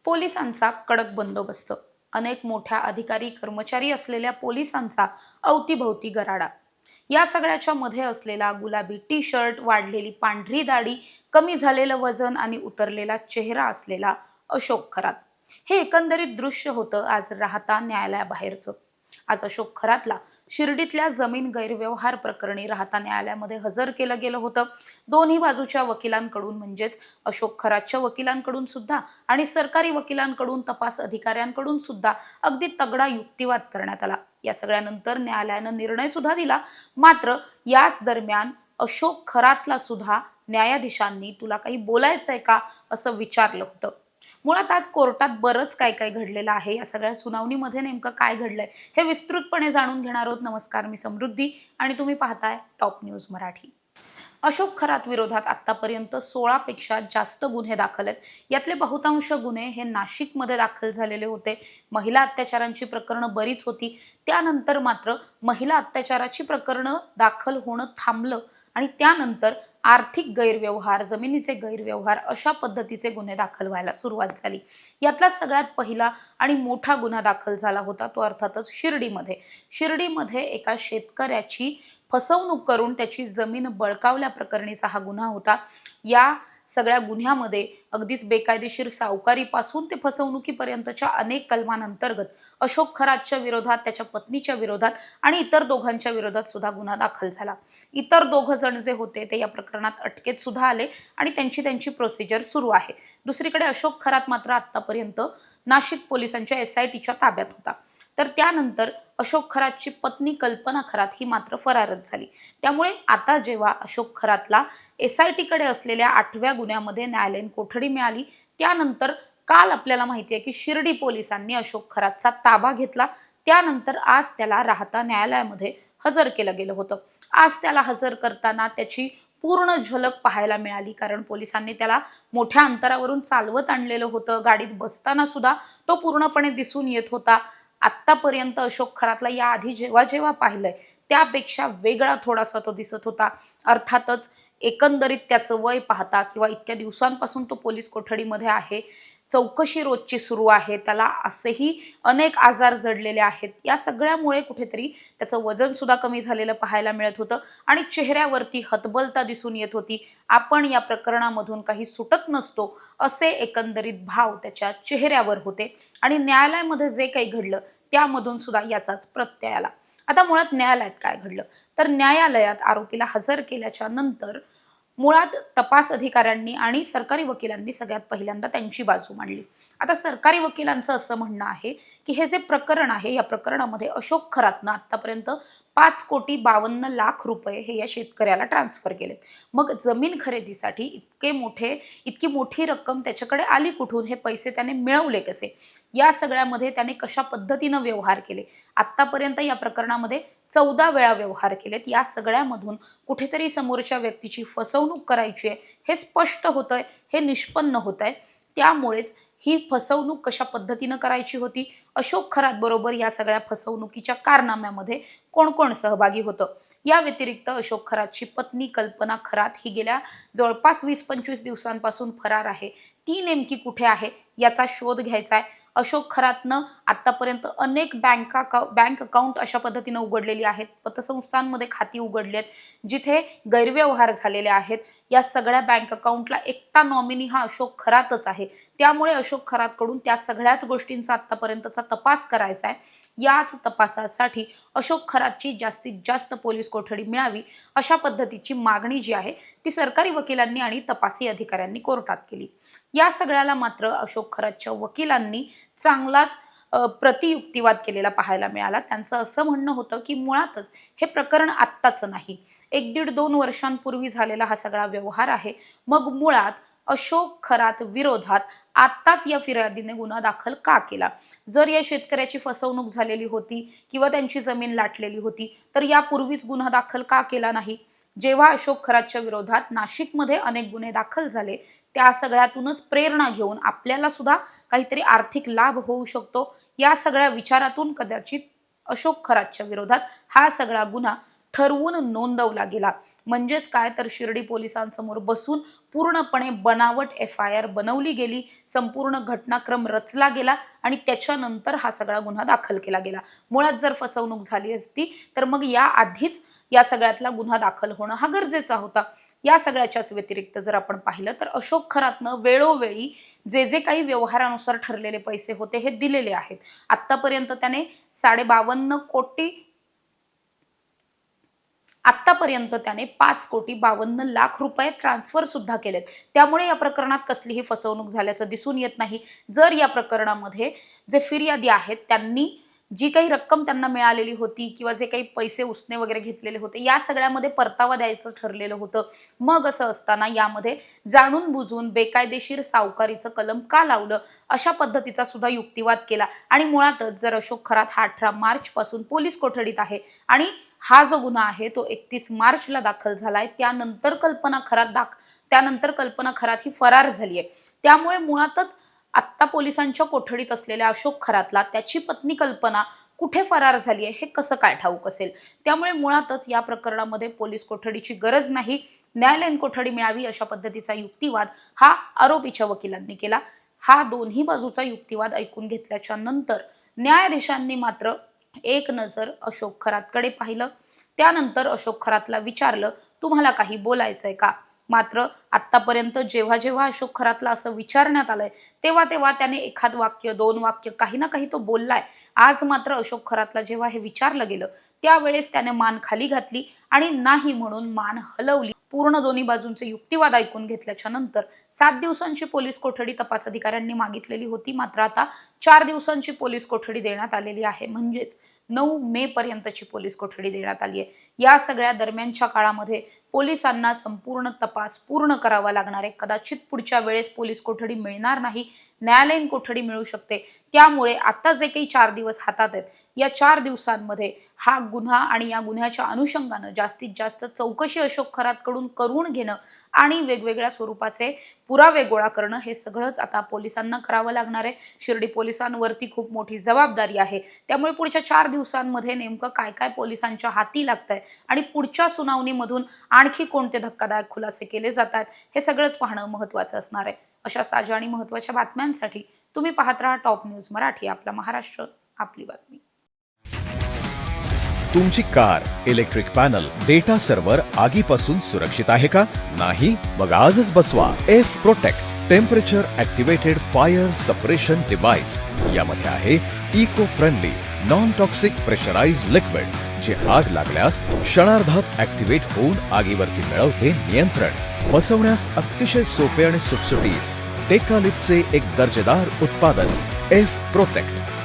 पोलिसांचा कडक बंदोबस्त, अनेक मोठ्या अधिकारी कर्मचारी असलेल्या पोलिसांचा अवतीभवती गराडा. या सगळ्याच्या मध्ये असलेला गुलाबी टी शर्ट, वाढलेली पांढरी दाढी, कमी झालेलं वजन आणि उतरलेला चेहरा असलेला अशोक खरात. हे एकंदरीत दृश्य होतं आज राहता न्यायालयाबाहेरचं. आज अशोक खरातला शिर्डीतल्या जमीन गैरव्यवहार प्रकरणी राहता न्यायालयामध्ये हजर केलं गेलं होतं. दोन्ही बाजूच्या वकिलांकडून म्हणजेच अशोक खरातच्या वकिलांकडून सुद्धा आणि सरकारी वकिलांकडून, तपास अधिकाऱ्यांकडून सुद्धा अगदी तगडा युक्तिवाद करण्यात आला. या सगळ्यानंतर न्यायालयानं निर्णय सुद्धा दिला. मात्र याच दरम्यान अशोक खरातला सुद्धा न्यायाधीशांनी तुला काही बोलायचंय का असं विचारलं होतं. मुळात आज कोर्टात बरंच काय काय घडलेलं आहे. या सगळ्या सुनावणीमध्ये नेमकं काय घडलंय हे विस्तृतपणे जाणून घेणार आहोत. नमस्कार, मी समृद्धी आणि तुम्ही पाहताय टॉप न्यूज मराठी. अशोक खरात विरोधात आतापर्यंत 16 पेक्षा जास्त गुन्हे दाखल आहेत. यातले बहुतांश गुन्हे हे नाशिकमध्ये दाखल झालेले होते. महिला अत्याचारांची प्रकरणं बरीच होती. त्यानंतर मात्र महिला अत्याचाराची प्रकरणं दाखल होणं थांबलं आणि त्यानंतर आर्थिक गैरव्यवहार, जमिनीचे गैरव्यवहार अशा पद्धतीचे गुन्हे दाखल व्हायला सुरुवात झाली. यातला सगळ्यात पहिला आणि मोठा गुन्हा दाखल झाला होता तो अर्थातच शिर्डीमध्ये एका शेतकऱ्याची फसवणूक करून त्याची जमीन बळकावल्या प्रकरणीचा हा गुन्हा होता. या सगळ्या गुन्ह्यामध्ये अगदीच बेकायदेशीर सावकारीपासून ते फसवणुकीपर्यंतच्या अनेक कलमांअंतर्गत अशोक खरातच्या विरोधात, त्याच्या पत्नीच्या विरोधात आणि इतर दोघांच्या विरोधात सुद्धा गुन्हा दाखल झाला. इतर दोघ जण जे होते ते या प्रकरणात अटकेत सुद्धा आले आणि त्यांची प्रोसिजर सुरू आहे. दुसरीकडे अशोक खरात मात्र आतापर्यंत नाशिक पोलिसांच्या SITच्या ताब्यात होता. तर त्यानंतर अशोक खरातची पत्नी कल्पना खरात ही मात्र फरारच झाली. त्यामुळे आता जेव्हा अशोक खरातला SITकडे असलेल्या 8व्या गुन्ह्यामध्ये न्यायालयीन कोठडी मिळाली, त्यानंतर काल आपल्याला माहिती आहे की शिर्डी पोलिसांनी अशोक खरातचा ताबा घेतला. त्यानंतर आज त्याला राहता न्यायालयामध्ये हजर केलं गेलं होतं. आज त्याला हजर करताना त्याची पूर्ण झलक पाहायला मिळाली, कारण पोलिसांनी त्याला मोठ्या अंतरावरून चालवत आणलेलं होतं. गाडीत बसताना सुद्धा तो पूर्णपणे दिसून येत होता. आत्तापर्यंत अशोक खरातला याआधी जेव्हा जेव्हा पाहिलंय त्यापेक्षा वेगळा थोडासा तो दिसत होता. अर्थातच एकंदरीत त्याचं वय पाहता किंवा इतक्या दिवसांपासून तो पोलीस कोठडीमध्ये आहे, चौकशी रोजची सुरू आहे, त्याला असेही अनेक आजार जडलेले आहेत. या सगळ्यामुळे कुठेतरी त्याचं वजन सुद्धा कमी झालेलं पाहायला मिळत होतं आणि चेहऱ्यावरती हतबलता दिसून येत होती. आपण या प्रकरणामधून काही सुटत नसतो असे एकंदरीत भाव त्याच्या चेहऱ्यावर होते आणि न्यायालयामध्ये जे काही घडलं त्यामधून सुद्धा याचाच प्रत्यय आला. आता मुळात न्यायालयात काय घडलं तर न्यायालयात आरोपीला हजर केल्याच्या नंतर मुळात तपास अधिकाऱ्यांनी आणि सरकारी वकिलांनी सगळ्यात पहिल्यांदा त्यांची बाजू मांडली. आता सरकारी वकिलांचं असं म्हणणं आहे की हे जे प्रकरण आहे या प्रकरणामध्ये अशोक खरातनं आतापर्यंत 5,52,00,000 रुपये हे या शेतकऱ्याला ट्रान्सफर केलेत. मग जमीन खरेदीसाठी इतकी मोठी रक्कम त्याच्याकडे आली कुठून, हे पैसे त्याने मिळवले कसे, या सगळ्यामध्ये त्याने कशा पद्धतीनं व्यवहार केले. आतापर्यंत या प्रकरणामध्ये 14 वेळा व्यवहार केलेत. या सगळ्यामधून कुठेतरी समोरच्या व्यक्तीची फसवणूक करायची आहे हे स्पष्ट होतंय, हे निष्पन्न होतंय. त्यामुळेच ही फसवणूक कशा पद्धतीनं करायची होती, अशोक खरात बरोबर या सगळ्या फसवणुकीच्या कारनाम्यामध्ये कोण कोण सहभागी होतं, या व्यतिरिक्त अशोक खरातची पत्नी कल्पना खरात ही गेल्या जवळपास 20-25 दिवसांपासून फरार आहे. ती नेमकी कुठे आहे याचा शोध घ्यायचा आहे. अशोक खरातनं आतापर्यंत अनेक बँक अकाउंट अशा पद्धतीनं उघडलेली आहेत, पतसंस्थांमध्ये खाती उघडली आहेत जिथे गैरव्यवहार झालेले आहेत. या सगळ्या बँक अकाउंटला एकटा नॉमिनी हा अशोक खरातच आहे. त्यामुळे अशोक खरातकडून त्या सगळ्याच गोष्टींचा आतापर्यंतचा तपास करायचा आहे. याच तपासासाठी अशोक खरातची जास्तीत जास्त पोलीस कोठडी मिळावी अशा पद्धतीची मागणी जी आहे ती सरकारी वकिलांनी आणि तपासी अधिकाऱ्यांनी कोर्टात केली. या सगळ्याला मात्र अशोक खरातच्या वकिलांनी चांगलाच प्रतियुक्तिवाद केलेला पाहायला मिळाला. त्यांचं असं म्हणणं होतं की मुळातच हे प्रकरण आत्ताचं नाही, 1-1.5-2 वर्षांपूर्वी झालेला हा सगळा व्यवहार आहे. मग मुळात अशोक खरात विरोधात आत्ताच या फिर्यादीने गुन्हा दाखल का केला? जर या शेतकऱ्याची फसवणूक झालेली होती किंवा त्यांची जमीन लाटलेली होती तर यापूर्वीच गुन्हा दाखल का केला नाही? जेव्हा अशोक खरातच्या विरोधात नाशिकमध्ये अनेक गुन्हे दाखल झाले त्या सगळ्यातूनच प्रेरणा घेऊन आपल्याला सुद्धा काहीतरी आर्थिक लाभ होऊ शकतो, या सगळ्या विचारातून कदाचित अशोक खरातच्या विरोधात हा सगळा गुन्हा ठरवून नोंदवला गेला. म्हणजेच काय तर शिर्डी पोलिसांसमोर बसून पूर्णपणे बनावट FIR बनवली गेली, संपूर्ण घटनाक्रम रचला गेला आणि त्याच्यानंतर हा सगळा गुन्हा दाखल केला गेला. मुळात जर फसवणूक झाली असती तर मग या आधीच या सगळ्यातला गुन्हा दाखल होणं हा गरजेचा होता. या सगळ्याच्याच व्यतिरिक्त जर आपण पाहिलं तर अशोक खरातनं वेळोवेळी जे काही व्यवहारानुसार ठरलेले पैसे होते हे दिलेले आहेत. आतापर्यंत त्याने 52.5 कोटी आतापर्यंत त्याने 5,52,00,000 रुपये ट्रान्सफर सुद्धा केलेत. त्यामुळे या प्रकरणात कसलीही फसवणूक झाल्याचं दिसून येत नाही. जर या प्रकरणामध्ये जे फिर्यादी आहेत त्यांनी जी काही रक्कम त्यांना मिळालेली होती किंवा जे काही पैसे उसने वगैरे घेतलेले होते या सगळ्यामध्ये परतावा द्यायचं ठरलेलं होतं, मग असं असताना यामध्ये जाणून बुजून बेकायदेशीर सावकारीचं कलम का लावलं अशा पद्धतीचा सुद्धा युक्तिवाद केला. आणि मुळातच जर अशोक खरात हा 18 मार्च पासून पोलीस कोठडीत आहे आणि हा जो गुन्हा आहे तो 31 मार्चला दाखल झालाय, त्यानंतर कल्पना खरात ही फरार झाली आहे. त्यामुळे मुळातच आत्ता पोलिसांच्या कोठडीत असलेल्या अशोक खरातला त्याची पत्नी कल्पना कुठे फरार झाली आहे हे कसं काय ठाऊक असेल. त्यामुळे मुळातच या प्रकरणामध्ये पोलीस कोठडीची गरज नाही, न्यायालयीन कोठडी मिळावी अशा पद्धतीचा युक्तिवाद हा आरोपीच्या वकिलांनी केला. हा दोन्ही बाजूचा युक्तिवाद ऐकून घेतल्याच्या नंतर न्यायाधीशांनी मात्र एक नजर अशोक खरातकडे पाहिलं. त्यानंतर अशोक खरातला विचारलं, तुम्हाला काही बोलायचंय का? मात्र आतापर्यंत जेव्हा अशोक खरातला असं विचारण्यात आलंय तेव्हा त्याने एखाद वाक्य 2 वाक्य काही ना काही तो बोललाय. आज मात्र अशोक खरातला जेव्हा हे विचारलं गेलं त्यावेळेस त्याने मान खाली घातली आणि नाही म्हणून मान हलवली. पूर्ण दोन्ही बाजूंचे युक्तिवाद ऐकून घेतल्याच्या नंतर 7 दिवसांची पोलीस कोठडी तपास अधिकाऱ्यांनी मागितलेली होती. मात्र आता 4 दिवसांची पोलीस कोठडी देण्यात आलेली आहे. म्हणजेच 9 मे पर्यंतची पोलीस कोठडी देण्यात आली आहे. या सगळ्या दरम्यानच्या काळामध्ये पोलिसांना संपूर्ण तपास पूर्ण करावा लागणार आहे. कदाचित पुढच्या वेळेस पोलीस कोठडी मिळणार नाही, न्यायालयीन कोठडी मिळू शकते. त्यामुळे आता जे काही 4 दिवस हातात आहेत या 4 दिवसांमध्ये हा गुन्हा आणि या गुन्ह्याच्या अनुषंगानं जास्तीत जास्त चौकशी अशोक खरातकडून करून घेणं आणि वेगवेगळ्या स्वरूपाचे पुरावे गोळा करणं हे सगळंच आता पोलिसांना करावं लागणार आहे. शिर्डी पोलिसांवरती खूप मोठी जबाबदारी आहे. त्यामुळे पुढच्या 4 दिवसांमध्ये नेमकं काय पोलिसांच्या हाती लागतंय आणि पुढच्या सुनावणीमधून आणखी कोणते धक्कादायक खुलासे केले जातात हे सगळंच पाहणं महत्त्वाचं असणार आहे. अशा ताज्या आणि महत्त्वाच्या बातम्यांसाठी तुम्ही पाहत राहा टॉप न्यूज मराठी. आपला महाराष्ट्र, आपली बातमी. तुमची car, electric panel, data server आगीपासून सुरक्षित आहे का? नाही? मग आजच बसवा F protect temperature activated fire suppression device. यामध्ये आहे eco friendly non toxic pressurised liquid जे आग लागल्यास क्षणार्धात ऍक्टिव्हेट होऊन आगीवरती मिळवते नियंत्रण. बसवण्यास अतिशय सोपे आणि सुटसुटीत टेकालिपचे एक दर्जेदार उत्पादन एफ प्रोटेक्ट.